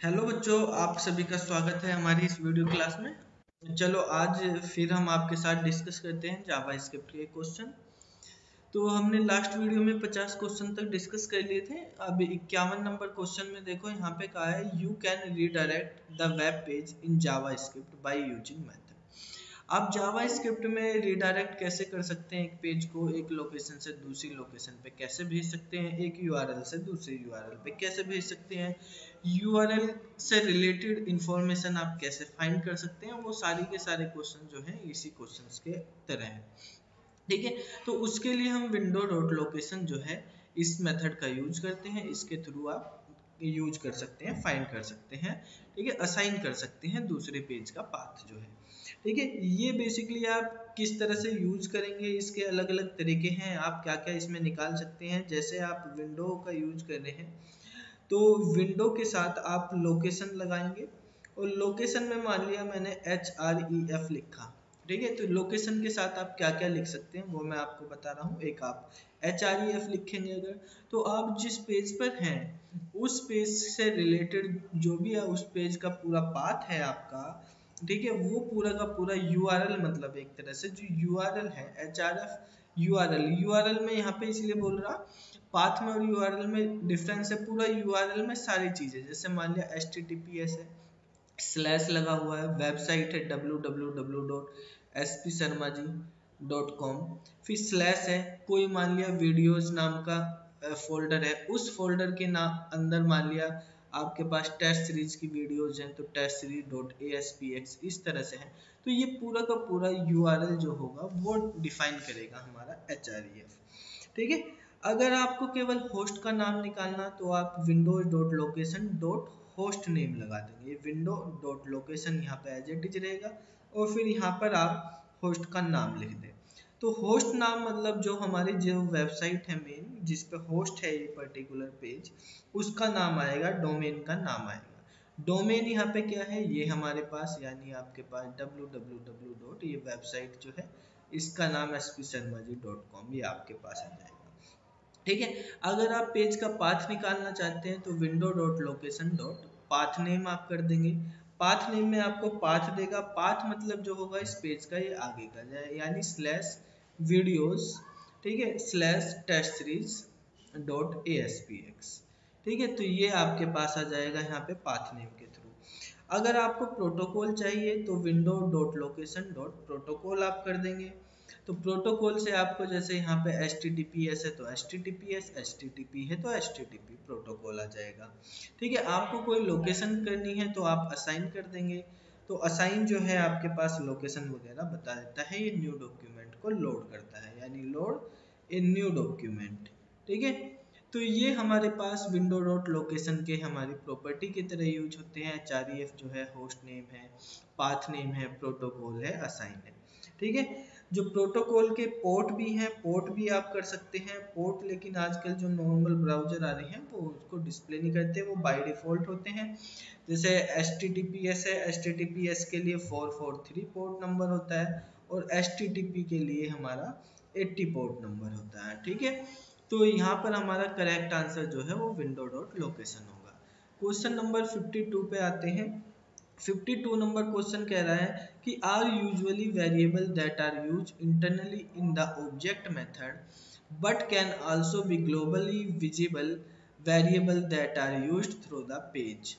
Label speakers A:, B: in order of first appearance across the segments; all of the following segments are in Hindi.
A: हेलो बच्चों, आप सभी का स्वागत है हमारी इस वीडियो क्लास में। चलो आज फिर हम आपके साथ डिस्कस करते हैं जावा स्क्रिप्ट के क्वेश्चन। तो हमने लास्ट वीडियो में 50 क्वेश्चन तक डिस्कस कर लिए थे। अब 51 नंबर क्वेश्चन में देखो यहाँ पे कहा है you can redirect the web page in Java script by using method. आप जावा स्क्रिप्ट में रीडायरेक्ट कैसे कर सकते हैं, एक पेज को एक लोकेशन से दूसरी लोकेशन पे कैसे भेज सकते हैं, एक यूआरएल से दूसरी यूआरएल पे कैसे भेज सकते हैं, यूआरएल से रिलेटेड इंफॉर्मेशन आप कैसे फाइंड कर सकते हैं, वो सारी के सारे क्वेश्चन जो हैं इसी क्वेश्चंस के तरह हैं। ठीक है, तो उसके लिए हम विंडो डॉट लोकेशन जो है इस मेथड का यूज करते हैं। इसके थ्रू आप यूज कर सकते हैं, फाइंड कर सकते हैं, ठीक है, असाइन कर सकते हैं दूसरे पेज का पाथ जो है। ठीक है, ये बेसिकली आप किस तरह से यूज करेंगे, इसके अलग अलग तरीके हैं, आप क्या क्या इसमें निकाल सकते हैं। जैसे आप विंडो का यूज कर रहे हैं तो विंडो के साथ आप लोकेशन लगाएंगे, और लोकेशन में मान लिया मैंने HREF लिखा। ठीक है, तो लोकेशन के साथ आप क्या क्या लिख सकते हैं वो मैं आपको बता रहा हूँ। एक आप HREF लिखेंगे अगर, तो आप जिस पेज पर हैं उस पेज से रिलेटेड जो भी है उस पेज का पूरा पाथ है आपका, ठीक है, वो पूरा का पूरा यूआरएल, मतलब एक तरह से जो यूआरएल है HRF यूआरएल में यहाँ पे इसलिए बोल रहा, पाथ में और यूआरएल में डिफरेंस है। पूरा यूआरएल में सारी चीजें, जैसे मान लिया HTTPS है, स्लैश लगा हुआ है, वेबसाइट है www.spsharmaji.com, फिर स्लैश है, कोई मान लिया वीडियोस नाम का फोल्डर है, उस फोल्डर के नाम अंदर मान लिया आपके पास टेस्ट सीरीज की वीडियोस हैं तो टेस्ट सीरीज डॉट ASPX इस तरह से है। तो ये पूरा का पूरा यूआरएल जो होगा वो डिफाइन करेगा हमारा HREF। ठीक है, अगर आपको केवल होस्ट का नाम निकालना तो आप Windows dot location dot host name लगा देंगे। विंडो डॉट लोकेशन यहाँ पे एज इट इज रहेगा, और फिर यहाँ पर आप होस्ट का नाम लिख दें। तो होस्ट नाम मतलब जो हमारी जो वेबसाइट है मेन जिस पे होस्ट है ये पर्टिकुलर पेज, उसका नाम आएगा, डोमेन का नाम आएगा। डोमेन यहाँ पे क्या है, ये हमारे पास यानी आपके पास www. ये वेबसाइट जो है इसका नाम spsharmaji.com, ये आपके पास आ जाएगा। ठीक है, अगर आप पेज का पाथ निकालना चाहते हैं तो window dot location dot path name आप कर देंगे। पाथ नेम में आपको पाथ देगा, पाथ मतलब जो होगा इस पेज का ये आगे का जाए, यानी स्लैश वीडियोस, ठीक है, slash test series dot ASPX। ठीक है, तो ये आपके पास आ जाएगा यहाँ पे पाथ नेम के थ्रू। अगर आपको प्रोटोकॉल चाहिए तो window dot location dot protocol आप कर देंगे। तो प्रोटोकॉल से आपको जैसे यहाँ पे HTTPS है तो HTTPS, HTTP है तो HTTP प्रोटोकॉल आ जाएगा। ठीक है, आपको कोई लोकेशन करनी है तो आप असाइन कर देंगे। तो असाइन जो है आपके पास लोकेशन वगैरह बता देता है, ये न्यू डॉक्यूमेंट को लोड करता है, यानी लोड इन न्यू डॉक्यूमेंट। ठीक है, तो ये हमारे पास विंडो डॉट लोकेशन के हमारी प्रॉपर्टी की तरह यूज होते हैं। HREF जो है होस्ट नेम है, पाथ नेम है, प्रोटोकॉल है, असाइन है। ठीक है, जो प्रोटोकॉल के पोर्ट भी हैं, पोर्ट भी आप कर सकते हैं पोर्ट, लेकिन आजकल जो नॉर्मल ब्राउजर आ रहे हैं वो उसको डिस्प्ले नहीं करते, वो बाय डिफॉल्ट होते हैं। जैसे HTTPS है, HTTPS के लिए 443 पोर्ट नंबर होता है, और HTTP के लिए हमारा 80 पोर्ट नंबर होता है। ठीक है, तो यहाँ पर हमारा करेक्ट आंसर जो है वो विंडो डॉट लोकेशन होगा। क्वेश्चन नंबर 52 पे आते हैं। 52 नंबर क्वेश्चन कह रहा है कि are usually variable that are use internally in the object method but can also be globally visible variable that are used through the page.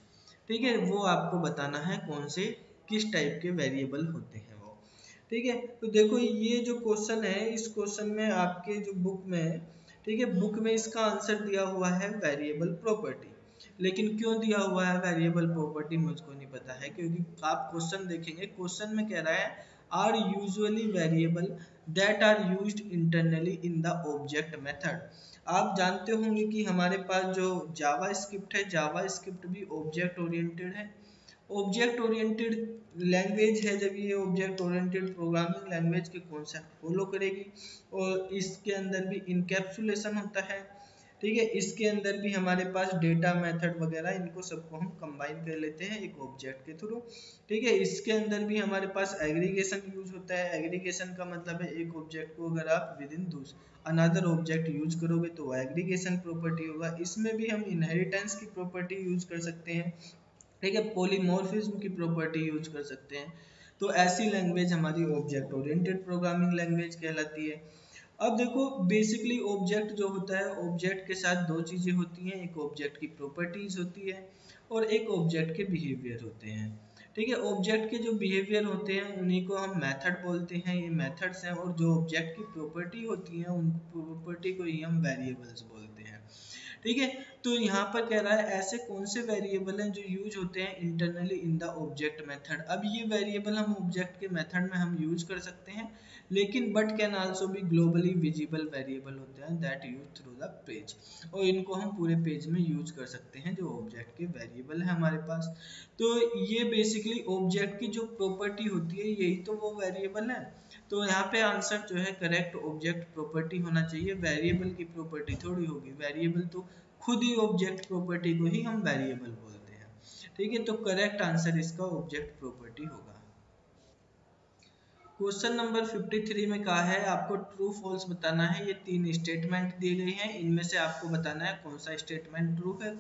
A: ठीक है, वो आपको बताना है कौन से किस टाइप के वेरिएबल होते हैं वो। ठीक है, तो देखो ये जो क्वेश्चन है इस क्वेश्चन में आपके जो बुक में, ठीक है, बुक में इसका आंसर दिया हुआ है वेरिएबल प्रॉपर्टी। लेकिन क्यों दिया हुआ है वेरिएबल प्रॉपर्टी मुझको नहीं पता है, क्योंकि आप क्वेश्चन देखेंगे, क्वेश्चन में कह रहा है are usually variable that are used internally in the object method. आप जानते होंगे कि हमारे पास जो जावा स्क्रिप्ट है, जावा स्क्रिप्ट भी ऑब्जेक्ट ओरिएंटेड है, ऑब्जेक्ट ओरिएंटेड लैंग्वेज है। जब ये ऑब्जेक्ट ओरिएंटेड प्रोग्रामिंग लैंग्वेज के कॉन्सेप्ट फॉलो करेगी, और इसके अंदर भी इनकैप्सुलेशन होता है। ठीक है, इसके अंदर भी हमारे पास डेटा मेथड वगैरह इनको सबको हम कंबाइन कर लेते हैं एक ऑब्जेक्ट के थ्रू। ठीक है, इसके अंदर भी हमारे पास एग्रीगेशन यूज होता है। एग्रीगेशन का मतलब है एक ऑब्जेक्ट को अगर आप with in another object use करोगे तो वो एग्रीगेशन प्रॉपर्टी होगा। इसमें भी हम इनहेरिटेंस की प्रॉपर्टी यूज कर सकते हैं। ठीक है, पॉलीमॉर्फिज्म की प्रॉपर्टी यूज कर सकते हैं। तो ऐसी लैंग्वेज हमारी ऑब्जेक्ट ओरिएंटेड प्रोग्रामिंग लैंग्वेज कहलाती है। अब देखो बेसिकली ऑब्जेक्ट जो होता है, ऑब्जेक्ट के साथ दो चीजें होती हैं, एक ऑब्जेक्ट की प्रॉपर्टीज होती है और एक ऑब्जेक्ट के बिहेवियर होते हैं। ठीक है, ऑब्जेक्ट के जो बिहेवियर होते हैं उन्हीं को हम मेथड बोलते हैं, ये मेथड्स हैं, और जो ऑब्जेक्ट की प्रॉपर्टी होती है उन प्रॉपर्टी को ही हम वेरिएबल्स बोलते हैं। ठीक है, तो यहाँ पर कह रहा है ऐसे कौन से वेरिएबल हैं जो यूज होते हैं internally in the object method. अब ये वेरिएबल हम ऑब्जेक्ट के मेथड में हम यूज कर सकते हैं, लेकिन but can also be globally visible variable होते हैं that use through the page, और इनको हम पूरे पेज में यूज कर सकते हैं जो ऑब्जेक्ट के वेरिएबल है हमारे पास। तो ये बेसिकली ऑब्जेक्ट की जो प्रॉपर्टी होती है यही तो वो वेरिएबल है। तो यहाँ पे आंसर जो है करेक्ट ऑब्जेक्ट प्रॉपर्टी होना चाहिए, वेरिएबल की प्रॉपर्टी थोड़ी होगी, वेरिएबल तो खुद ही ऑब्जेक्ट प्रॉपर्टी को ही हम वेरिएबल बोलते हैं। ठीक है, तो करेक्ट आंसर इसका ऑब्जेक्ट प्रॉपर्टी होगा। क्वेश्चन नंबर 53 में कहा है आपको ट्रू फॉल्स बताना है। ये तीन स्टेटमेंट दिए गए हैं, इनमें से आपको बताना है कौन सा स्टेटमेंट ट्रू है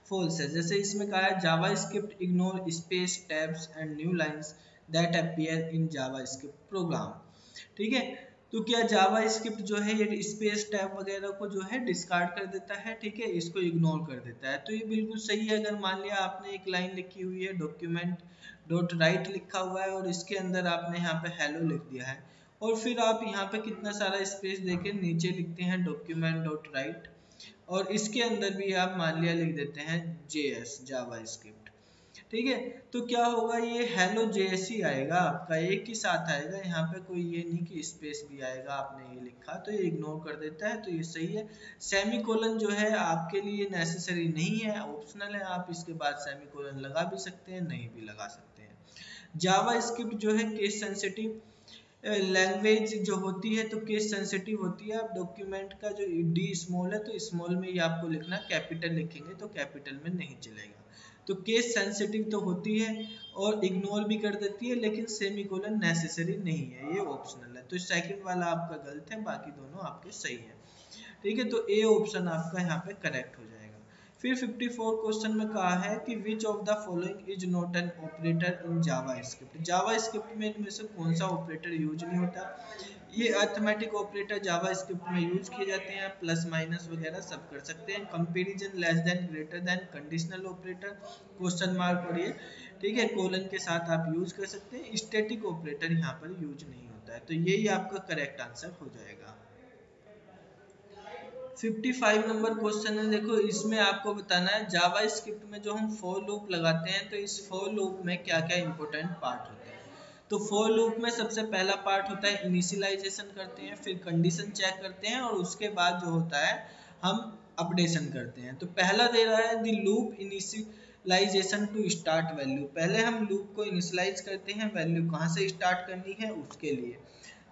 A: फॉल्स है। जैसे इसमें कहा है JavaScript ignore space tabs and new lines that appear in JavaScript program. ठीक है, तो क्या जावा स्क्रिप्ट जो है ये स्पेस टैब वगैरह को जो है डिस्कार्ड कर देता है, ठीक है, इसको इग्नोर कर देता है। तो ये बिल्कुल सही है। अगर मान लिया आपने एक लाइन लिखी हुई है डॉक्यूमेंट डॉट राइट लिखा हुआ है और इसके अंदर आपने यहाँ पे हेलो लिख दिया है, और फिर आप यहाँ पे कितना सारा स्पेस देके नीचे लिखते हैं डॉक्यूमेंट डॉट राइट, और इसके अंदर भी आप मान लिया लिख देते हैं JS जावा स्क्रिप्ट। ठीक है, तो क्या होगा, ये हेलो JS ही आएगा, आपका एक ही साथ आएगा, यहाँ पे कोई ये नहीं कि स्पेस भी आएगा, आपने ये लिखा तो ये इग्नोर कर देता है, तो ये सही है। सेमीकोलन जो है आपके लिए नेसेसरी नहीं है, ऑप्शनल है, आप इसके बाद सेमीकोलन लगा भी सकते हैं, नहीं भी लगा सकते हैं। जावा स्क्रिप्ट जो है केस सेंसिटिव लैंग्वेज जो होती है, तो केस सेंसिटिव होती है। आप डॉक्यूमेंट का जो डी स्मॉल है तो स्मॉल में ही आपको लिखना, कैपिटल लिखेंगे तो कैपिटल में नहीं चलेगा। तो केस सेंसिटिव तो होती है और इग्नोर भी कर देती है, लेकिन सेमीकोलन नेसेसरी नहीं है, ये ऑप्शनल है। तो सेकंड वाला आपका गलत है, बाकी दोनों आपके सही है। ठीक है, तो ए ऑप्शन आपका यहाँ पे करेक्ट हो जाएगा। फिर 54 क्वेश्चन में कहा है कि विच of the following is not an operator in Java script. Java script में इनमें से कौन सा ऑपरेटर यूज नहीं होता। ये अरिथमेटिक ऑपरेटर जावा स्क्रिप्ट में यूज किए जाते हैं, प्लस माइनस वगैरह सब कर सकते हैं। Comparison, less than, greater then, conditional operator, question mark, और ये ठीक है कोलन के साथ आप यूज कर सकते हैं। स्टैटिक ऑपरेटर यहाँ पर यूज नहीं होता है, तो यही आपका करेक्ट आंसर हो जाएगा। 55 नंबर क्वेश्चन है, देखो इसमें आपको बताना है जावा स्क्रिप्ट में जो हम फॉर लूप लगाते हैं तो इस फॉर लूप में क्या क्या इंपॉर्टेंट पार्ट होते हैं। तो फॉर लूप में सबसे पहला पार्ट होता है इनिशियलाइजेशन करते हैं, फिर कंडीशन चेक करते हैं, और उसके बाद जो होता है हम अपडेशन करते हैं। तो पहला दे रहा है the loop initialization to start value. पहले हम लूप को इनिशियलाइज करते हैं, वैल्यू कहाँ से स्टार्ट करनी है उसके लिए।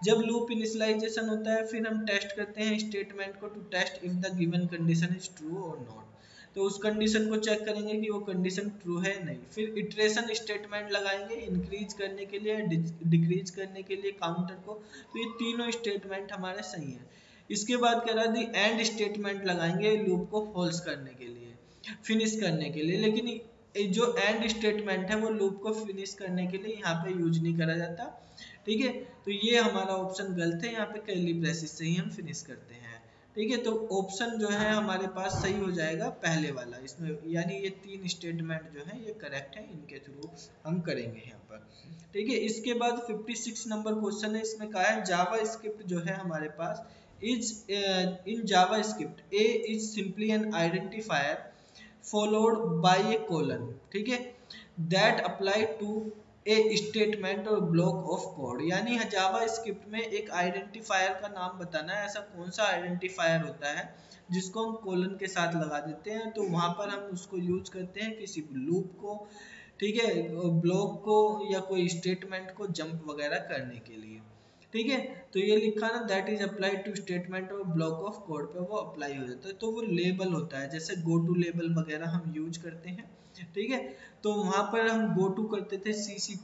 A: जब लूप इनिशियलाइजेशन होता है फिर हम टेस्ट करते हैं स्टेटमेंट को, to test if the given condition is true और नॉट। तो उस कंडीशन को चेक करेंगे कि वो कंडीशन ट्रू है नहीं। फिर इटरेशन स्टेटमेंट लगाएंगे इंक्रीज करने के लिए, डिक्रीज करने के लिए काउंटर को। तो ये तीनों स्टेटमेंट हमारे सही हैं। इसके बाद कह रहा है दी एंड स्टेटमेंट लगाएंगे लूप को फॉल्स करने के लिए, फिनिश करने के लिए, लेकिन जो एंड स्टेटमेंट है वो लूप को फिनिश करने के लिए यहाँ पे यूज नहीं करा जाता। ठीक है, तो ये हमारा ऑप्शन गलत है, यहाँ पे कर्ली ब्रेसेस से ही हम फिनिश करते हैं। ठीक है, तो ऑप्शन जो है हमारे पास सही हो जाएगा पहले वाला इसमें, यानी ये तीन स्टेटमेंट जो है ये करेक्ट है, इनके थ्रू हम करेंगे यहाँ पर। ठीक है, इसके बाद 56 नंबर क्वेश्चन है, इसमें कहा है जावा स्क्रिप्ट जो है हमारे पास is in JavaScript a is simply an identifier followed by a colon, ठीक है, that apply to a statement और ब्लॉक ऑफ कोड। यानी जावा स्क्रिप्ट में एक आइडेंटिफायर का नाम बताना है, ऐसा कौन सा आइडेंटिफायर होता है जिसको हम कोलन के साथ लगा देते हैं, तो वहां पर हम उसको यूज करते हैं किसी लूप को, ठीक है, ब्लॉक को या कोई स्टेटमेंट को जंप वगैरह करने के लिए। ठीक है, तो ये लिखा ना that is applied to statement और ब्लॉक ऑफ कोड पे वो अप्लाई हो जाता है, तो वो लेबल होता है, जैसे गो टू लेबल वगैरह हम यूज करते हैं। ठीक है, तो वहां पर हम गो टू करते थे C++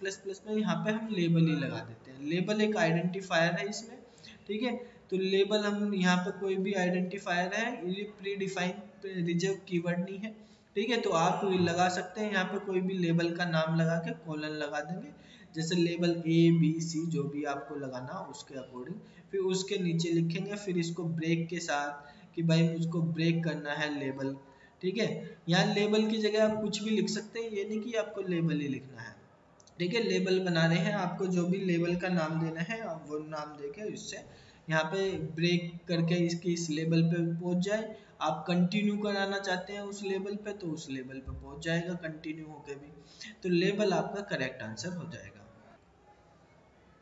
A: में, यहाँ पे हम लेबल ही लगा देते हैं। लेबल एक आइडेंटिफायर है इसमें। ठीक है, तो लेबल हम यहाँ पे कोई भी आइडेंटिफायर है, ये प्री डिफाइन रिजर्व कीवर्ड नहीं है, ठीक है, तो आप लगा सकते हैं यहाँ पे कोई भी लेबल का नाम लगा के कोलन लगा देंगे, जैसे लेबल ABC जो भी आपको लगाना उसके अकॉर्डिंग, फिर उसके नीचे लिखेंगे, फिर इसको ब्रेक के साथ कि भाई मुझको ब्रेक करना है लेबल। ठीक है, यहाँ लेबल की जगह आप कुछ भी लिख सकते हैं, ये नहीं कि आपको लेबल ही लिखना है। ठीक है, लेबल बना रहे हैं, आपको जो भी लेबल का नाम देना है आप वो नाम देके इससे यहाँ पे ब्रेक करके इसकी इस लेवल पे पहुंच जाए। आप कंटिन्यू कराना चाहते हैं उस लेवल पे तो उस लेवल पे पहुंच जाएगा कंटिन्यू होके भी, तो लेवल आपका करेक्ट आंसर हो जाएगा।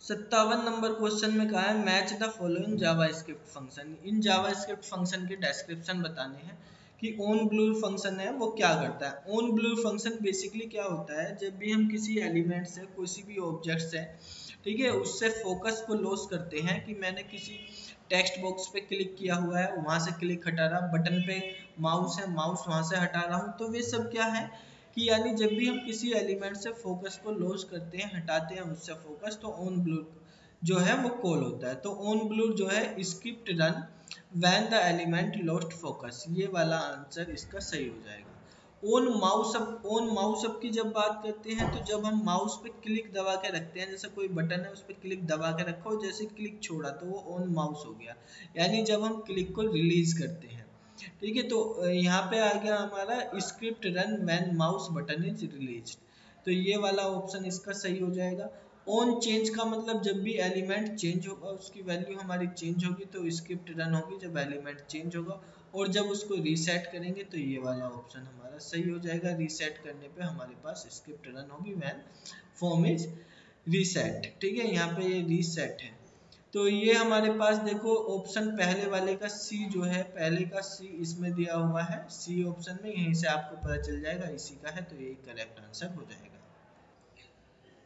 A: 57 नंबर क्वेश्चन में कहा है match the following JavaScript function. In JavaScript function के डिस्क्रिप्शन बताने हैं कि ऑन ब्लूर फंक्शन है वो क्या करता है। ऑन ब्लूर फंक्शन बेसिकली क्या होता है, जब भी हम किसी एलिमेंट से किसी भी ऑब्जेक्ट से, ठीक है, उससे फोकस को लॉस करते हैं कि मैंने किसी टेक्स्ट बॉक्स पे क्लिक किया हुआ है, वहां से क्लिक हटा रहा, बटन पे माउस है, माउस वहां से हटा रहा हूँ, तो वे सब क्या है कि यानी जब भी हम किसी एलिमेंट से फोकस को लॉस करते हैं, हटाते हैं उससे फोकस, तो ऑन ब्लू जो है वो कॉल होता है। तो ऑन ब्लू जो है script run when the element lost focus, ये वाला आंसर इसका सही हो जाएगा। ऑन माउस अप की जब बात करते हैं तो जब हम माउस पे क्लिक दबा के रखते हैं, जैसे कोई बटन है उस पर क्लिक दबा के रखो, जैसे क्लिक छोड़ा तो वो ऑन माउस हो गया, यानी जब हम क्लिक को रिलीज करते हैं। ठीक है, तो यहाँ पे आ गया हमारा script run when mouse button is release, तो ये वाला ऑप्शन इसका सही हो जाएगा। ऑन चेंज का मतलब जब भी एलिमेंट चेंज होगा उसकी वैल्यू हमारी चेंज होगी, तो स्क्रिप्ट रन होगी जब एलिमेंट चेंज होगा, और जब उसको रीसेट करेंगे तो ये वाला ऑप्शन हमारा सही हो जाएगा। रीसेट करने पे हमारे पास स्क्रिप्ट रन होगी व्हेन फॉर्म इज रीसेट। ठीक है, यहाँ पे ये रीसेट है, तो ये हमारे पास देखो ऑप्शन पहले वाले का सी जो है, पहले का सी इसमें दिया हुआ है, सी ऑप्शन में, यहीं से आपको पता चल जाएगा इसी का है, तो यही करेक्ट आंसर हो जाएगा।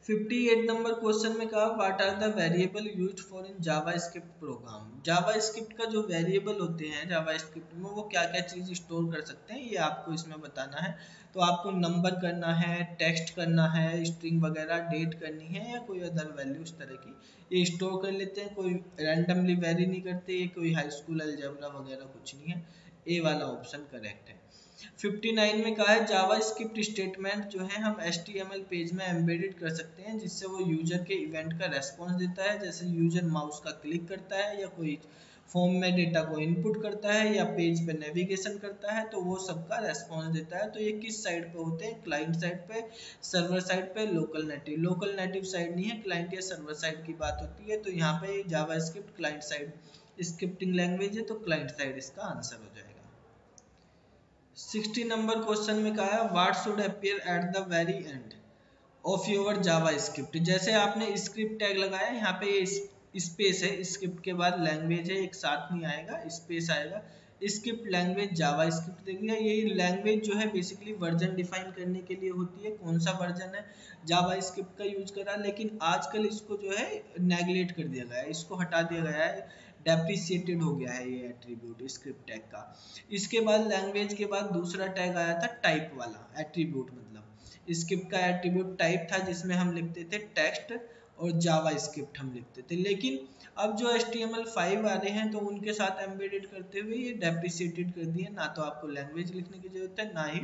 A: 58 नंबर क्वेश्चन में कहा what are the variable used for in JavaScript program. JavaScript का जो वेरिएबल होते हैं जावास्क्रिप्ट में, वो क्या क्या चीज स्टोर कर सकते हैं ये आपको इसमें बताना है। तो आपको नंबर करना है, टेक्स्ट करना है, स्ट्रिंग वगैरह, डेट करनी है, या कोई अदर वैल्यू इस तरह की ये स्टोर कर लेते हैं। कोई रैंडमली वेरी नहीं करते, ये कोई हाई स्कूल अलजेब्रा वगैरह कुछ नहीं है, ए वाला ऑप्शन करेक्ट है। 59 में कहा है जावा स्क्रिप्ट स्टेटमेंट जो है हम HTML पेज में एम्बेडेड कर सकते हैं, जिससे वो यूजर के इवेंट का रेस्पॉन्स देता है, जैसे यूजर माउस का क्लिक करता है या कोई फॉर्म में डेटा को इनपुट करता है या पेज पे नेविगेशन करता है, तो वो सबका रेस्पॉन्स देता है। तो ये किस साइड पे होते हैं, क्लाइंट साइड पे, सर्वर साइड पे, local native. Local native side नहीं है, क्लाइंट या सर्वर साइड की बात होती है, तो यहाँ पे JavaScript client side scripting language है, तो क्लाइंट साइड इसका आंसर हो जाएगा। 60 नंबर क्वेश्चन में कहा है what should appear at the very end of your Java script. जैसे आपने स्क्रिप्ट टैग लगाया, यहाँ पे ये स्पेस है, स्क्रिप्ट के बाद लैंग्वेज है, एक साथ नहीं आएगा, स्पेस आएगा, स्क्रिप्ट लैंग्वेज जावा स्क्रिप्ट देखिए। ये लैंग्वेज जो है बेसिकली वर्जन डिफाइन करने के लिए होती है, कौन सा वर्जन है जावा स्क्रिप्ट का यूज करा, लेकिन आजकल इसको जो है नेगलेक्ट कर दिया गया है, इसको हटा दिया गया है, डेप्रिसिएटेड हो गया है ये एट्रीब्यूट स्क्रिप्ट टैग का। इसके बाद लैंग्वेज के बाद दूसरा टैग आया था टाइप वाला एट्रीब्यूट, मतलब स्क्रिप्ट का एट्रीब्यूट टाइप था जिसमें हम लिखते थे टेक्स्ट और जावा स्क्रिप्ट हम लिखते थे, लेकिन अब जो HTML5 आ रहे हैं तो उनके साथ एम्बेडेड करते हुए ये डेप्रिसिएटेड कर दिए, ना तो आपको लैंग्वेज लिखने की जरूरत है ना ही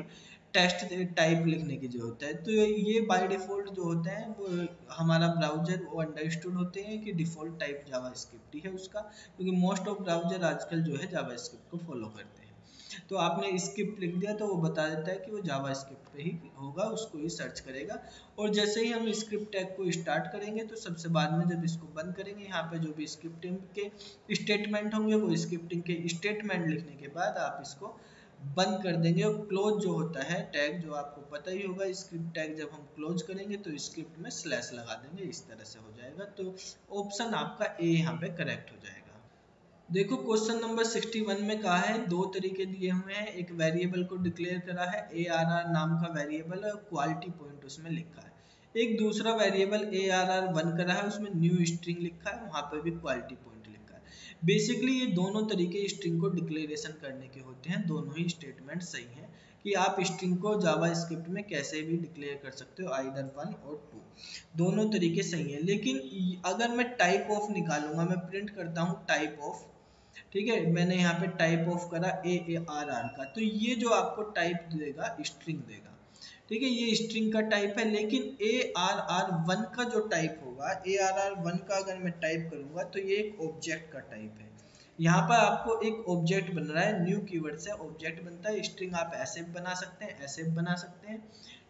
A: टेक्स्ट टाइप लिखने की जरूरत है। तो ये बाय डिफॉल्ट जो होते हैं वो हमारा ब्राउजर वो अंडरस्टूड होते हैं कि डिफॉल्ट टाइप जावा स्क्रिप्ट ही है उसका, क्योंकि मोस्ट ऑफ ब्राउजर आजकल जो है जावा स्क्रिप्ट को फॉलो करते हैं। तो आपने स्क्रिप्ट लिख दिया तो वो बता देता है कि वो जावा स्क्रिप्ट पे ही होगा, उसको ही सर्च करेगा। और जैसे ही हम स्क्रिप्ट टैग को स्टार्ट करेंगे तो सबसे बाद में जब इसको बंद करेंगे, यहाँ पे जो भी स्क्रिप्टिंग के स्टेटमेंट होंगे वो स्क्रिप्टिंग के स्टेटमेंट लिखने के बाद आप इसको बंद कर देंगे। और क्लोज जो होता है टैग, जो आपको पता ही होगा, स्क्रिप्ट टैग जब हम क्लोज करेंगे तो स्क्रिप्ट में स्लैश लगा देंगे, इस तरह से हो जाएगा। तो ऑप्शन आपका ए यहाँ पे करेक्ट हो जाएगा। देखो क्वेश्चन नंबर 61 में कहा है दो तरीके दिए हुए हैं, एक वेरिएबल को डिक्लेयर करा है ARR नाम का वेरिएबल है, क्वालिटी पॉइंट उसमें लिखा है। एक दूसरा वेरिएबल ARR1 करा है, उसमें न्यू स्ट्रिंग लिखा है, वहां पर भी क्वालिटी पॉइंट लिखा है। बेसिकली ये दोनों तरीके स्ट्रिंग को डिक्लेरेशन करने के होते हैं, दोनों ही स्टेटमेंट सही है कि आप स्ट्रिंग को जावा स्क्रिप्ट में कैसे भी डिक्लेयर कर सकते हो, आइदर 1 और 2, दोनों तरीके सही है। लेकिन अगर मैं टाइप ऑफ निकालूंगा, मैं प्रिंट करता हूँ टाइप ऑफ, ठीक है, मैंने यहाँ पे टाइप ऑफ करा AARR का, तो ये जो आपको टाइप देगा स्ट्रिंग देगा। ठीक है, ये स्ट्रिंग का टाइप है, लेकिन ARR1 का जो टाइप होगा, ARR1 का अगर मैं टाइप करूंगा तो ये एक ऑब्जेक्ट का टाइप है। यहाँ पर आपको एक ऑब्जेक्ट बन रहा है, न्यू कीवर्ड से ऑब्जेक्ट बनता है। स्ट्रिंग आप ऐसे बना सकते हैं, ऐसे बना सकते हैं।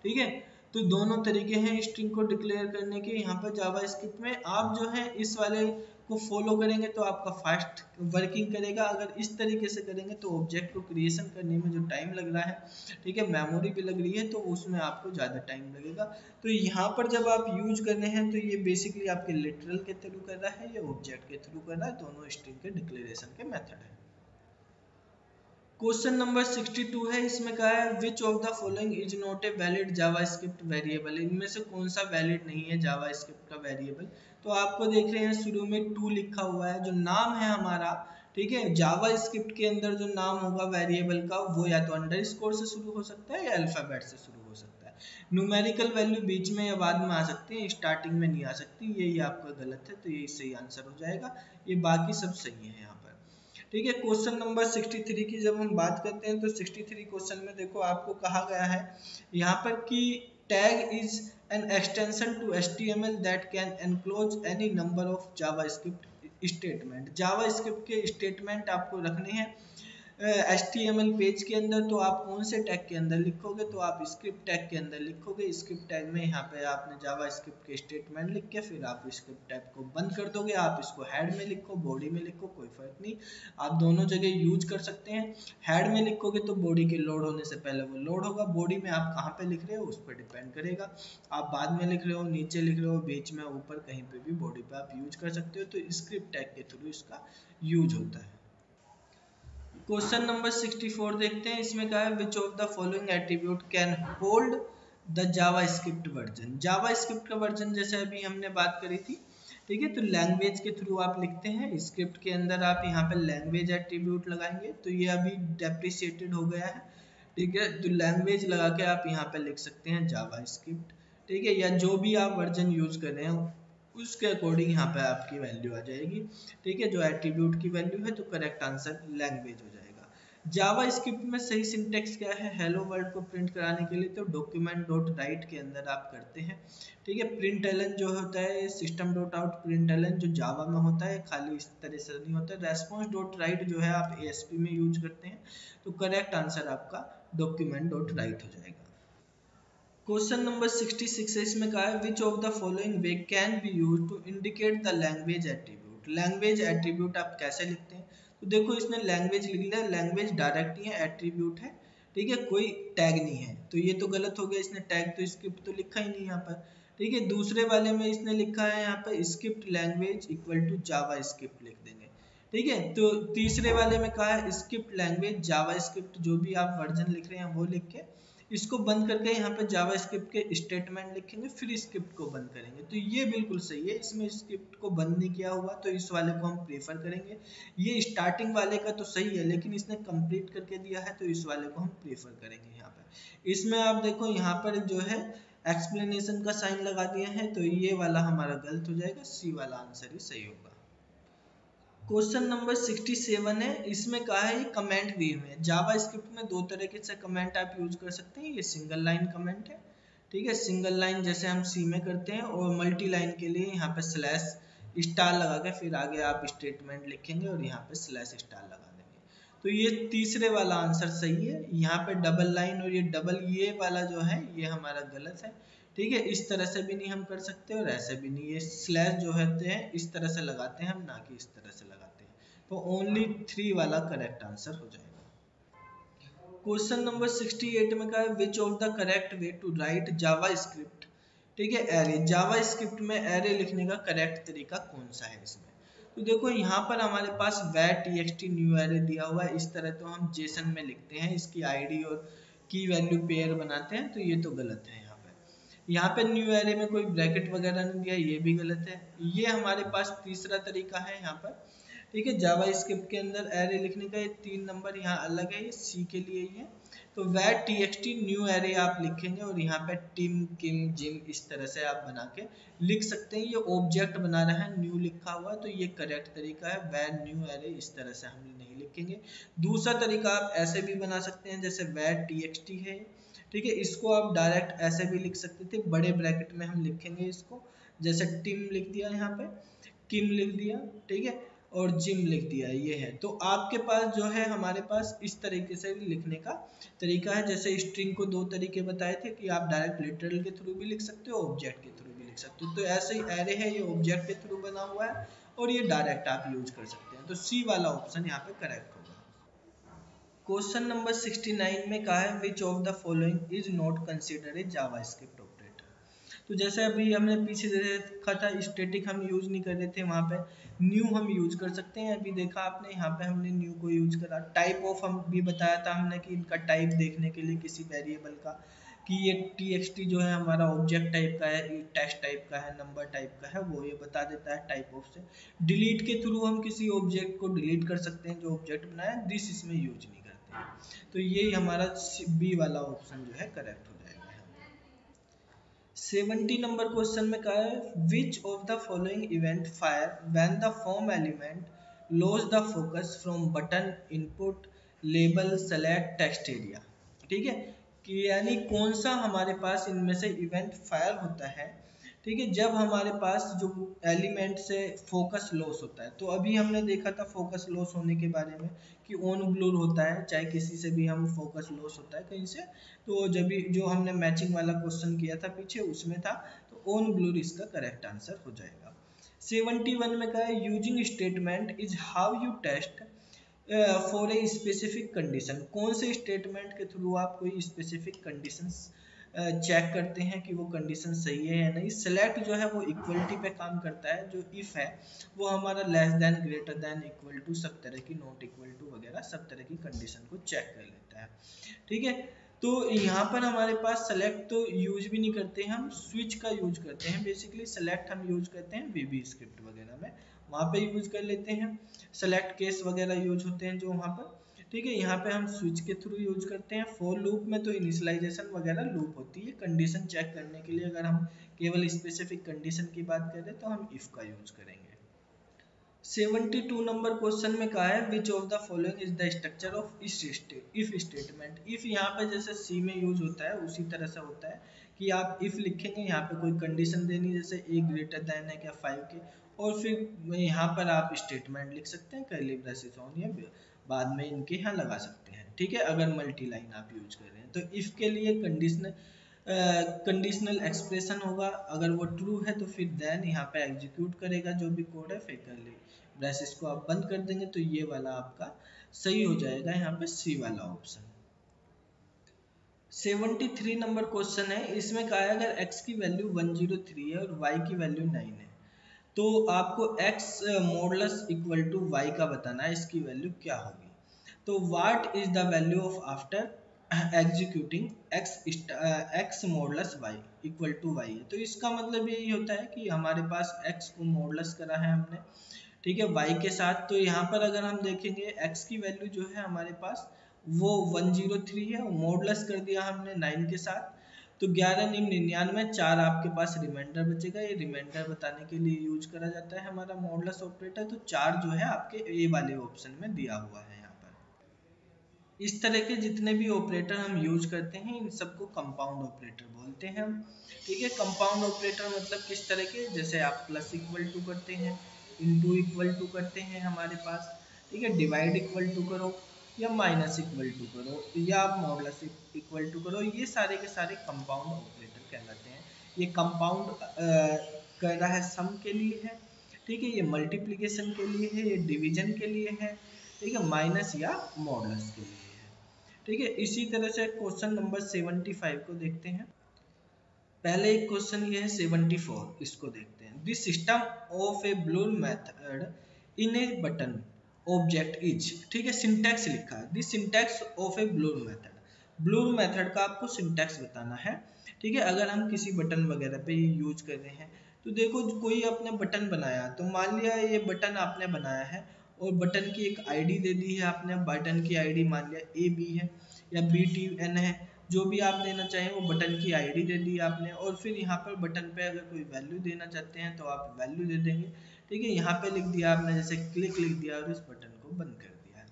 A: ठीक है, तो दोनों तरीके हैं स्ट्रिंग को डिक्लेयर करने के। यहाँ पर जावास्क्रिप्ट में आप जो है इस वाले को फॉलो करेंगे तो आपका फास्ट वर्किंग करेगा। अगर इस तरीके से करेंगे तो ऑब्जेक्ट को क्रिएशन करने में जो टाइम लग रहा है, ठीक है, मेमोरी भी लग रही है, तो उसमें आपको ज़्यादा टाइम लगेगा। तो यहाँ पर जब आप यूज करने हैं तो ये बेसिकली आपके लिटरल के थ्रू कर रहा है या ऑब्जेक्ट के थ्रू कर रहा है, दोनों स्ट्रिंग के डिक्लेरेशन के मेथड है। क्वेश्चन नंबर 62 है, इसमें कहा है which of the following is not a valid JavaScript variable. इनमें से कौन सा वैलिड नहीं है जावास्क्रिप्ट का वेरिएबल। तो आपको देख रहे हैं शुरू में टू लिखा हुआ है, जो नाम है हमारा, ठीक है, जावास्क्रिप्ट के अंदर जो नाम होगा वेरिएबल का वो या तो अंडरस्कोर से शुरू हो सकता है या अल्फाबेट से शुरू हो सकता है। न्यूमेरिकल वैल्यू बीच में या बाद में आ सकती है, स्टार्टिंग में नहीं आ सकती। ये आपका गलत है, तो ये सही आंसर हो जाएगा। ये बाकी सब सही है यहाँ पर। ठीक है, क्वेश्चन नंबर 63 की जब हम बात करते हैं तो 63 क्वेश्चन में देखो आपको कहा गया है यहाँ पर कि tag is an extension to HTML that can enclose any number of JavaScript statement. JavaScript के स्टेटमेंट आपको रखने हैं HTML पेज के अंदर, तो आप कौन से टैग के अंदर लिखोगे, तो आप स्क्रिप्ट टैग के अंदर लिखोगे। स्क्रिप्ट टैग में यहाँ पे आपने जावास्क्रिप्ट के स्टेटमेंट लिख के फिर आप स्क्रिप्ट टैग को बंद कर दोगे। आप इसको हेड में लिखो, बॉडी में लिखो, कोई फर्क नहीं, आप दोनों जगह यूज कर सकते हैं। हेड में लिखोगे तो बॉडी के लोड होने से पहले वो लोड होगा। बॉडी में आप कहाँ पे लिख रहे हो उस पर डिपेंड करेगा, आप बाद में लिख रहे हो, नीचे लिख रहे हो, बीच में, ऊपर, कहीं पे भी बॉडी पे आप यूज कर सकते हो। तो स्क्रिप्ट टैग के थ्रू इसका यूज होता है। क्वेश्चन नंबर 64 देखते हैं, इसमें कहा है which of the following attribute can hold the JavaScript version. JavaScript का वर्जन जैसे अभी हमने बात करी थी, ठीक है, तो लैंग्वेज के थ्रू आप लिखते हैं। स्क्रिप्ट के अंदर आप यहाँ पे लैंग्वेज एट्रीब्यूट लगाएंगे, तो ये अभी डेप्रिसिएटेड हो गया है, ठीक है, तो लैंग्वेज लगा के आप यहाँ पे लिख सकते हैं जावास्क्रिप्ट, ठीक है, या जो भी आप वर्जन यूज कर रहे हैं उसके अकॉर्डिंग यहाँ पे आपकी वैल्यू आ जाएगी। ठीक है, जो एट्रीब्यूट की वैल्यू है, तो करेक्ट आंसर लैंग्वेज हो जाएगा। जावा स्क्रिप्ट में सही सिंटेक्स क्या है हेलो वर्ल्ड को प्रिंट कराने के लिए, तो डॉक्यूमेंट डॉट राइट के अंदर आप करते हैं। ठीक है, प्रिंट एलन जो होता है system dot out print ln जो जावा में होता है, खाली इस तरह से नहीं होता है। रेस्पॉन्स डॉट राइट जो है आप ASP में यूज करते हैं, तो करेक्ट आंसर आपका डॉक्यूमेंट डॉट राइट हो जाएगा। क्वेश्चन नंबर 66 है, इसमें कहा है which of the following way can be use to indicate the language attribute. Language attribute आप कैसे लिखते हैं, तो देखो इसने लैंग्वेज लिख लिया, लैंग्वेज डायरेक्ट ही है, एट्रीब्यूट है, ठीक है, कोई टैग नहीं है, तो ये तो गलत हो गया, इसने टैग तो स्क्रिप्ट तो लिखा ही नहीं यहाँ पर। ठीक है, दूसरे वाले में इसने लिखा है यहाँ पर script language equal to JavaScript लिख देंगे। ठीक है, तो तीसरे वाले में कहा है स्क्रिप्ट लैंग्वेज जावा स्क्रिप्ट, जो भी आप वर्जन लिख रहे हैं वो लिख के इसको बंद करके यहाँ पे जावास्क्रिप्ट के स्टेटमेंट लिखेंगे, फिर स्क्रिप्ट को बंद करेंगे, तो ये बिल्कुल सही है। इसमें स्क्रिप्ट को बंद नहीं किया हुआ, तो इस वाले को हम प्रेफर करेंगे। ये स्टार्टिंग वाले का तो सही है, लेकिन इसने कंप्लीट करके दिया है, तो इस वाले को हम प्रेफर करेंगे। यहाँ पे इसमें आप देखो यहाँ पर जो है एक्सप्लेनेशन का साइन लगा दिया है, तो ये वाला हमारा गलत हो जाएगा, सी वाला आंसर ही सही होगा। क्वेश्चन नंबर 67 है, इसमें कहा है कमेंट दिए हुए हैं। जावा स्क्रिप्ट में दो तरीके से कमेंट आप यूज कर सकते हैं। ये सिंगल लाइन कमेंट है, ठीक है, सिंगल लाइन जैसे हम सी में करते हैं, और मल्टी लाइन के लिए यहाँ पे स्लैश स्टार लगा के फिर आगे आप स्टेटमेंट लिखेंगे और यहाँ पे स्लैश स्टार लगा देंगे। तो ये तीसरे वाला आंसर सही है। यहाँ पे डबल लाइन और ये डबल ये वाला जो है ये हमारा गलत है। ठीक है, इस तरह से भी नहीं हम कर सकते और ऐसे भी नहीं। ये स्लैश जो होते हैं इस तरह से लगाते हैं हम, ना कि इस तरह से लगाते हैं, तो ओनली 3 वाला करेक्ट आंसर हो जाएगा। क्वेश्चन नंबर 68 में कहा है which of the correct way to write JavaScript, ठीक है, एरे। जावा स्क्रिप्ट में एरे लिखने का करेक्ट तरीका कौन सा है इसमें, तो देखो यहाँ पर हमारे पास var न्यू एरे दिया हुआ है। इस तरह तो हम जेसन में लिखते हैं, इसकी आईडी और की वैल्यू पेयर बनाते हैं, तो ये तो गलत है। यहाँ पे न्यू एरे में कोई ब्रैकेट वगैरह नहीं दिया, ये भी गलत है। ये हमारे पास तीसरा तरीका है यहाँ पर, ठीक है, जावा स्क्रिप्ट के अंदर एरे लिखने का। ये 3 नंबर यहाँ अलग है, ये सी के लिए ही है, तो वह txt न्यू एरे आप लिखेंगे और यहाँ पे टिम किम जिम इस तरह से आप बना के लिख सकते हैं। ये ऑब्जेक्ट बना रहा है, न्यू लिखा हुआ है, तो ये करेक्ट तरीका है। वह न्यू एरे इस तरह से हम नहीं लिखेंगे। दूसरा तरीका आप ऐसे भी बना सकते हैं, जैसे वह txt है, ठीक है, इसको आप डायरेक्ट ऐसे भी लिख सकते थे, बड़े ब्रैकेट में हम लिखेंगे इसको, जैसे टिम लिख दिया यहाँ पे, किम लिख दिया, ठीक है, और जिम लिख दिया, ये है। तो आपके पास जो है, हमारे पास इस तरीके से भी लिखने का तरीका है। जैसे स्ट्रिंग को दो तरीके बताए थे कि आप डायरेक्ट लिटरल के थ्रू भी लिख सकते हो, ऑब्जेक्ट के थ्रू भी लिख सकते हो। तो ऐसे ही एरे है, ये ऑब्जेक्ट के थ्रू बना हुआ है और ये डायरेक्ट आप यूज कर सकते हैं। तो सी वाला ऑप्शन यहाँ पे करेक्ट होगा। क्वेश्चन नंबर 69 में कहा है which of the following is not considered a JavaScript operator. तो जैसे अभी हमने पीछे देखा था, स्टैटिक हम यूज नहीं कर रहे थे, वहां पे न्यू हम यूज कर सकते हैं। अभी देखा आपने, यहाँ पे हमने न्यू को यूज करा। टाइप ऑफ हम भी बताया था हमने कि इनका टाइप देखने के लिए किसी वेरिएबल का, कि ये txt जो है हमारा ऑब्जेक्ट टाइप का है, ये टेक्स्ट टाइप का है, नंबर टाइप का है, वो ये बता देता है टाइप ऑफ से। डिलीट के थ्रू हम किसी ऑब्जेक्ट को डिलीट कर सकते हैं जो ऑब्जेक्ट बनाया, दिस इसमें यूज नहीं करते हैं। तो ये हमारा बी वाला ऑप्शन जो है करेक्ट हो जाएगा। 70 नंबर क्वेश्चन में कहा है which of the following event fire when the form element loss the focus from button input label select text area. ठीक है, कि यानी कौन सा हमारे पास इनमें से इवेंट फायर होता है, ठीक है, जब हमारे पास जो एलिमेंट से फोकस लॉस होता है। तो अभी हमने देखा था फोकस लॉस होने के बारे में कि ऑन ब्लूर होता है, चाहे किसी से भी हम फोकस लॉस होता है कहीं से। तो जब भी जो हमने मैचिंग वाला क्वेश्चन किया था पीछे, उसमें था, तो ऑन ब्लूर इसका करेक्ट आंसर हो जाएगा। 71 में कहा है using statement is how you test for a specific condition. कौन से स्टेटमेंट के थ्रू आप कोई स्पेसिफिक कंडीशंस चेक करते हैं कि वो कंडीशन सही है या नहीं। सेलेक्ट जो है वो इक्वलिटी पे काम करता है, जो इफ है वो हमारा less than, greater than, equal to, सब तरह की, नॉट इक्वल टू वगैरह सब तरह की कंडीशन को चेक कर लेता है। ठीक है, तो यहाँ पर हमारे पास सेलेक्ट तो यूज भी नहीं करते हैं, हम स्विच का यूज करते हैं। बेसिकली सेलेक्ट हम यूज करते हैं वीबी स्क्रिप्ट वगैरह में, वहाँ पे यूज कर लेते हैं। सेलेक्ट केस वगैरह यूज होते हैं जो वहाँ पर, ठीक है। यहाँ पे हम स्विच के थ्रू यूज करते हैं। फॉर लूप में तो इनिशियलाइजेशन वगैरह लूप होती है, कंडीशन चेक करने के लिए अगर हम केवल स्पेसिफिक कंडीशन की बात करें तो हम इफ का यूज करेंगे। 72 नंबर क्वेश्चन में कहा है which of the following is the structure of if statement. If यहाँ पे जैसे सी में यूज होता है उसी तरह से होता है कि आप इफ लिखेंगे, यहाँ पे कोई कंडीशन देनी, जैसे ए ग्रेटर देन है क्या 5 के, और फिर यहाँ पर आप स्टेटमेंट लिख सकते हैं, कर्ली ब्रेसेस ऑन, या बाद में इनके यहाँ लगा सकते हैं। ठीक है, अगर मल्टी लाइन आप यूज कर रहे हैं तो इफ के लिए कंडीशनल एक्सप्रेशन होगा, अगर वो ट्रू है तो फिर देन यहाँ पे एग्जीक्यूट करेगा जो भी कोड है, फिर कर्ली ब्रेसेस को आप बंद कर देंगे, तो ये वाला आपका सही हो जाएगा, यहाँ पे सी वाला ऑप्शन। 73 नंबर क्वेश्चन है, इसमें कहा है अगर x की वैल्यू 103 है और y की वैल्यू 9 है, तो आपको x modulus equal to y का बताना है, इसकी वैल्यू क्या होगी। तो what is the value of after executing x modulus y equal to y है। तो इसका मतलब यही होता है कि हमारे पास x को मॉडुलस करा है हमने, ठीक है, y के साथ। तो यहाँ पर अगर हम देखेंगे x की वैल्यू जो है हमारे पास वो 103 है, मॉडुलस कर दिया हमने 9 के साथ, तो 11 9 99, 4 आपके पास रिमाइंडर बचेगा। ये रिमाइंडर बताने के लिए यूज करा जाता है हमारा मॉडुलस ऑपरेटर। तो 4 जो है आपके ए वाले ऑप्शन में दिया हुआ है। यहाँ पर इस तरह के जितने भी ऑपरेटर हम यूज करते हैं इन सबको कंपाउंड ऑपरेटर बोलते हैं हम। ठीक है, कंपाउंड ऑपरेटर मतलब किस तरह के, जैसे आप प्लस इक्वल टू करते हैं, इनटू इक्वल टू करते हैं हमारे पास, ठीक है, डिवाइड इक्वल टू करो, या माइनस इक्वल टू करो, या आप मॉडुलस इक्वल टू करो, ये सारे के सारे कंपाउंड ऑपरेटर कहलाते हैं। ये कंपाउंड कर रहा है सम के लिए है, ठीक है, ये मल्टीप्लिकेशन के लिए है, ये डिवीजन के लिए है, ठीक है, माइनस या मॉडुलस के लिए है। ठीक है, इसी तरह से क्वेश्चन नंबर 75 को देखते हैं। पहले एक क्वेश्चन ये है 74, इसको देखते हैं। This system of A blur method in A button object is, ठीक है, सिंटैक्स लिखा है, this syntax of A blur method. Blur method का आपको सिंटैक्स बताना है, ठीक है। अगर हम किसी बटन वगैरह पे यूज कर रहे हैं, तो देखो कोई आपने बटन बनाया, तो मान लिया ये बटन आपने बनाया है और बटन की एक आईडी दे दी है आपने, बटन की आईडी मान लिया ए बी है। या BTN है, जो भी आप देना चाहें वो बटन की आईडी दे दी आपने, और फिर यहाँ पर बटन पे अगर कोई वैल्यू देना चाहते हैं तो आप वैल्यू दे देंगे। ठीक है, यहाँ पे लिख दिया आपने जैसे क्लिक लिख दिया और इस बटन को बंद कर दिया है।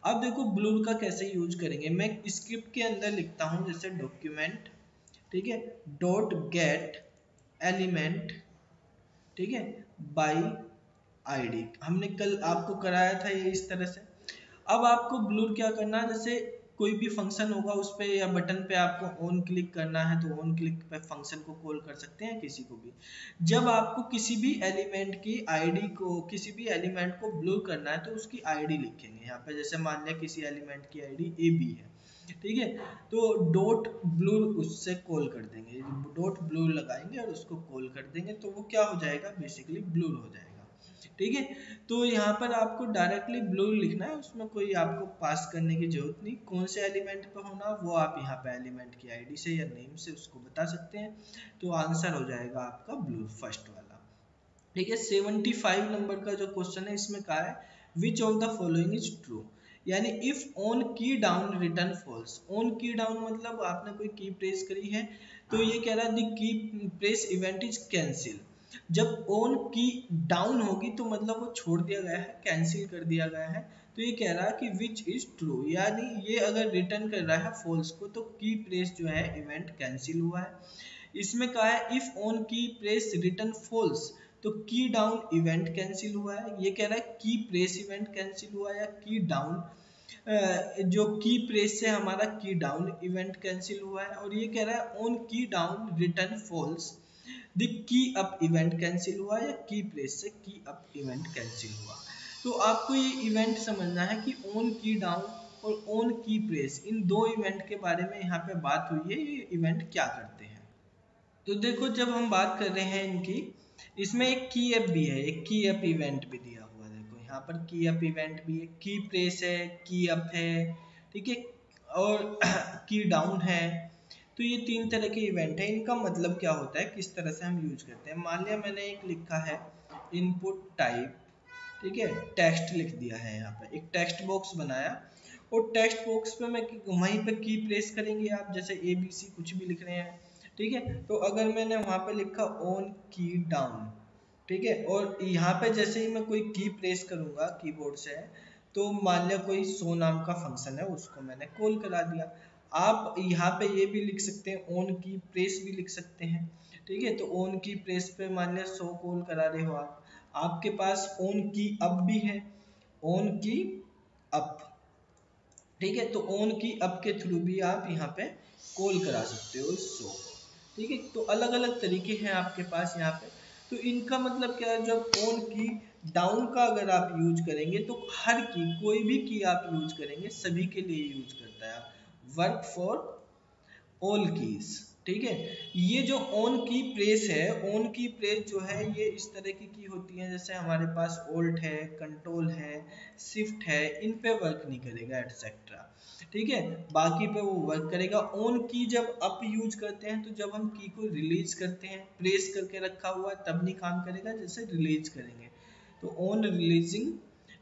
A: अब देखो ब्लूर का कैसे यूज करेंगे, मैं स्क्रिप्ट के अंदर लिखता हूँ जैसे डॉक्यूमेंट, ठीक है, डॉट गेट एलिमेंट, ठीक है, बाई आईडी। हमने कल आपको कराया था ये इस तरह से। अब आपको ब्लूर क्या करना है, जैसे कोई भी फंक्शन होगा उस पे या बटन पे आपको ऑन क्लिक करना है तो ऑन क्लिक पे फंक्शन को कॉल कर सकते हैं किसी को भी। जब आपको किसी भी एलिमेंट की आईडी को, किसी भी एलिमेंट को ब्लूर करना है तो उसकी आईडी लिखेंगे यहाँ पे। जैसे मान लिया किसी एलिमेंट की आईडी AB है, ठीक है, तो डॉट ब्लूर उससे कॉल कर देंगे, डॉट ब्लूर लगाएंगे और उसको कॉल कर देंगे तो वो क्या हो जाएगा, बेसिकली ब्लूर हो जाएगा। ठीक है, तो यहाँ पर आपको डायरेक्टली ब्लूर लिखना है, उसमें कोई आपको पास करने की जरूरत नहीं। कौन से एलिमेंट पे होना वो आप यहाँ पे एलिमेंट की आईडी से या नेम से उसको बता सकते हैं, तो आंसर हो जाएगा आपका ब्लूर फर्स्ट वाला। ठीक है, 75 नंबर का जो क्वेश्चन है इसमें कहा है which of the following is true, यानी if on key down return false. On key down मतलब आपने कोई की प्रेस करी है तो ये कह रहा है the key press event is cancel. जब ऑन की डाउन होगी तो मतलब वो छोड़ दिया गया है, कैंसिल कर दिया गया है। तो ये कह रहा है कि विच इज ट्रू, यानी ये अगर रिटर्न कर रहा है फॉल्स को तो की प्रेस जो है इवेंट कैंसिल हुआ है। इसमें कहा है इफ ऑन की प्रेस रिटर्न फॉल्स तो की डाउन इवेंट कैंसिल हुआ है। ये कह रहा है की प्रेस इवेंट कैंसिल हुआ या की डाउन, जो की प्रेस से हमारा की डाउन इवेंट कैंसिल हुआ है। और ये कह रहा है on key down return false the key up event cancel हुआ या की प्रेस से की अप इवेंट कैंसिल हुआ। तो आपको ये इवेंट समझना है कि ऑन की डाउन और ऑन की प्रेस, इन दो इवेंट के बारे में यहाँ पे बात हुई है, ये इवेंट क्या करते हैं। तो देखो जब हम बात कर रहे हैं इनकी, इसमें एक की अप भी है, एक की अप इवेंट भी दिया हुआ है। देखो यहाँ पर की अप इवेंट भी है, की प्रेस है, की अप है, ठीक है, और की डाउन है। तो ये तीन तरह के इवेंट है। इनका मतलब क्या होता है, किस तरह से हम यूज करते हैं। मान लिया मैंने एक लिखा है इनपुट टाइप, ठीक है, टेक्स्ट लिख दिया है, यहाँ पे एक टेक्स्ट बॉक्स बनाया और टेक्स्ट बॉक्स पे मैं वहीं पे की प्रेस करेंगे आप, जैसे ABC कुछ भी लिख रहे हैं, ठीक है। तो अगर मैंने वहां पे लिखा ऑन की डाउन, ठीक है, और यहाँ पे जैसे ही मैं कोई की प्रेस करूंगा कीबोर्ड से तो मान लिया कोई सो नाम का फंक्शन है उसको मैंने कॉल करा दिया। आप यहाँ पे ये भी लिख सकते हैं, ऑन की प्रेस भी लिख सकते हैं, ठीक है। तो ऑन की प्रेस पे मान लिया सो कॉल करा रहे हो आप, आपके पास ऑन की अप भी है, ऑन की अप, ठीक है। तो ऑन की अप के थ्रू भी आप यहाँ पे कॉल करा सकते हो इस शो को, ठीक है। तो अलग अलग तरीके हैं आपके पास यहाँ पे। तो इनका मतलब क्या है, जब ऑन की डाउन का अगर आप यूज करेंगे तो हर की, कोई भी की आप यूज करेंगे सभी के लिए यूज करता है, वर्क फॉर ऑल कीज, ठीक है। ये जो ऑन की प्रेस है, ऑन की प्रेस जो है ये इस तरह की होती है, जैसे हमारे पास ऑल्ट है, कंट्रोल है, शिफ्ट है, इन पे वर्क नहीं करेगा एटसेट्रा, ठीक है, बाकी पे वो वर्क करेगा। ऑन की जब अप यूज करते हैं तो जब हम की को रिलीज करते हैं, प्रेस करके रखा हुआ तब नहीं काम करेगा, जैसे रिलीज करेंगे तो ऑन रिलीजिंग,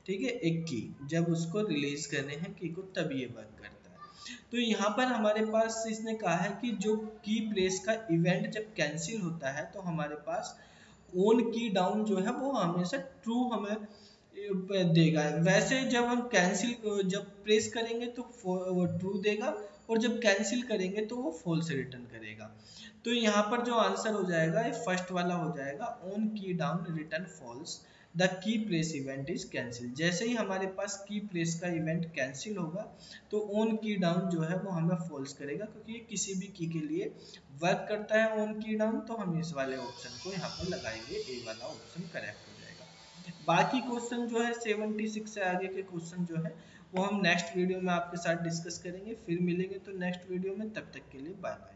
A: ठीक है, एक की जब उसको रिलीज करने हैं की को तब ये वर्क करता है। तो यहाँ पर हमारे पास इसने कहा है कि जो की प्रेस का इवेंट जब कैंसिल होता है तो हमारे पास ऑन की डाउन जो है वो हमेशा ट्रू हमें देगा। वैसे जब हम कैंसिल, जब प्रेस करेंगे तो वो ट्रू देगा और जब कैंसिल करेंगे तो वो फॉल्स रिटर्न करेगा। तो यहाँ पर जो आंसर हो जाएगा ये फर्स्ट वाला हो जाएगा, on key down return false the key press event is cancel. जैसे ही हमारे पास की प्रेस का इवेंट कैंसिल होगा तो ऑन की डाउन जो है वो हमें फॉल्स करेगा, क्योंकि ये किसी भी की के लिए वर्क करता है ऑन की डाउन। तो हम इस वाले ऑप्शन को यहाँ पर लगाएंगे, ए वाला ऑप्शन करेक्ट हो जाएगा। बाकी क्वेश्चन जो है 76 से आगे के क्वेश्चन जो है वो हम नेक्स्ट वीडियो में आपके साथ डिस्कस करेंगे। फिर मिलेंगे तो नेक्स्ट वीडियो में, तब तक के लिए बाय बाय।